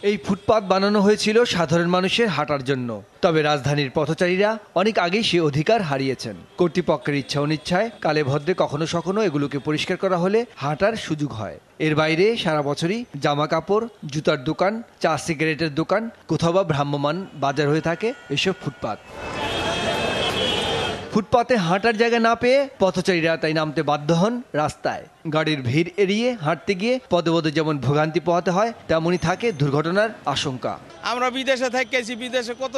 এই ফুটপাত বানানো হয়েছিল সাধারণ মানুষের হাঁটার জন্য, তবে রাজধানীর পথচারীরা অনেক আগেই সে অধিকার হারিয়েছেন। কর্তৃপক্ষের ইচ্ছা অনিচ্ছায় কালে ভদ্রে কখনো কখনো এগুলোকে পরিষ্কার করা হলে হাঁটার সুযোগ হয়। এর বাইরে সারা বছরই জামা কাপড়, জুতার দোকান, চা সিগারেটের দোকান, কোথাও বা ভ্রাম্যমাণ বাজার হয়ে থাকে এসব ফুটপাত। ফুটপাতে হাঁটার জায়গা না পেয়ে পথচারীরা তাই নামতে বাধ্য হন রাস্তায়। গাড়ির ভিড় এড়িয়ে হাঁটতে গিয়ে পদে পদে যেমন ভোগান্তি পোহাতে হয়, তেমনই থাকে দুর্ঘটনার আশঙ্কা। আমরা বিদেশে থাকি, বিদেশে কত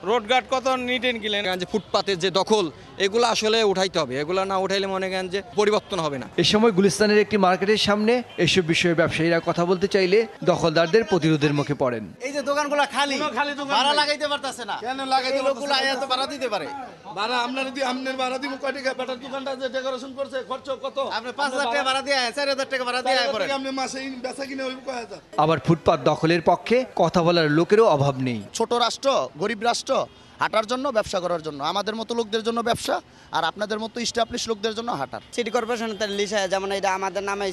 রোডঘাট কত নিট এন্ড ক্লিন। যে ফুটপাতের যে দখল, এগুলো আসলে উঠাইতে হবে। এগুলো না উঠাইলে মনে করেন যে পরিবর্তন হবে না। এ সময় গুলিস্তানের একটি মার্কেটের সামনে এসব বিষয়ে ব্যবসায়ীরা কথা বলতে চাইলে দখলদারদের প্রতিরোধের মুখে পড়েন। এই যে দোকানগুলো খালি ভাড়া লাগাইতে পারতেছে না, কেন লাগাইতে লোকগুলো আয়াত ভাড়া দিতে পারে? ভাড়া আপনারা দি আমনের ভাড়া দিব কয় টাকা? বেটার দোকানটা যে ডেকোরেশন করছে খরচ কত? আপনি 5000 টাকা ভাড়া দিয়ে 4000 টাকা ভাড়া দিয়ে পড়ে আপনি মাসে বেচা কিনে হইব কয় হাজার। আবার ফুটপাত দখলের পক্ষে কথা বলার লোকেরও অভাব নেই। ছোট রাষ্ট্র, গরিব রাষ্ট্র, হাঁটার জন্য, ব্যবসা করার জন্য, আমাদের মতো লোকদের জন্য ব্যবসা, আর আপনাদের মতো স্টাবলিশ লোকদের জন্য হাঁটার। সিটি কর্পোরেশনের তার লিস্ট হয়, যেমন এটা আমাদের নামে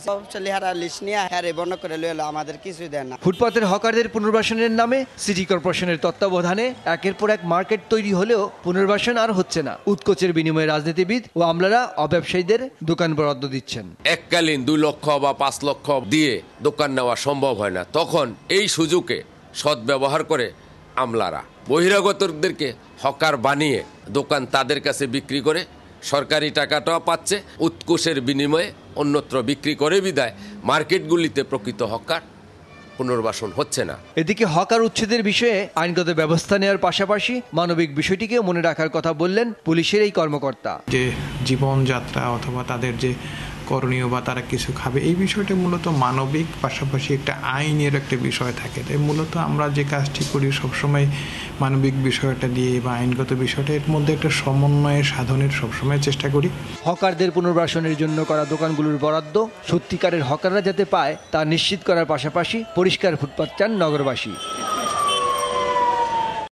লিহারা লিস্ট নিয়ে হ্যাঁ বন্ধ করে লইলো, আমাদের কিছুই দেয় না। ফুটপাতের হকারদের পুনর্বাসনের নামে সিটি কর্পোরেশনের তত্ত্বাবধানে একের পর এক মার্কেট তৈরি হলেও পুনর্বাসন আর হচ্ছে না। উৎকোচের বিনিময়ে রাজনীতিবিদ ও আমলারা অব্যবসায়ীদের দোকান বরাদ্দ দিচ্ছেন। এককালীন 2 লক্ষ বা 5 লক্ষ দিয়ে দোকান নেওয়া সম্ভব হয় না। তখন এই সুযোগে সদ্ব্যবহার করে আমলারা বহিরাগতদেরকে হকার বানিয়ে দোকান তাদের কাছে বিক্রি করে সরকারি টাকাটাও পাচ্ছে, উৎকোষের বিনিময়ে অন্যত্র বিক্রি করে বিদায় মার্কেটগুলিতে প্রকৃত হকার পুনর্বাসন হচ্ছে না। এদিকে হকার উচ্ছেদের বিষয়ে আইনগত ব্যবস্থা নেওয়ার পাশাপাশি মানবিক বিষয়টিকে মনে রাখার কথা বললেন পুলিশের এই কর্মকর্তা। যে জীবনযাত্রা অথবা তাদের যে করণীয় বা তারা কিছু খাবে, এই বিষয়টা মূলত মানবিক, পাশাপাশি একটা আইনের একটা বিষয় থাকে। তাই মূলত আমরা যে কাজটি করি সবসময় মানবিক বিষয়টা দিয়ে বা আইনগত বিষয়টা এর মধ্যে একটা সমন্বয় সাধনের সবসময় চেষ্টা করি। হকারদের পুনর্বাসনের জন্য করা দোকানগুলোর বরাদ্দ সত্যিকারের হকাররা যাতে পায় তা নিশ্চিত করার পাশাপাশি পরিষ্কার ফুটপাত চান নগরবাসী।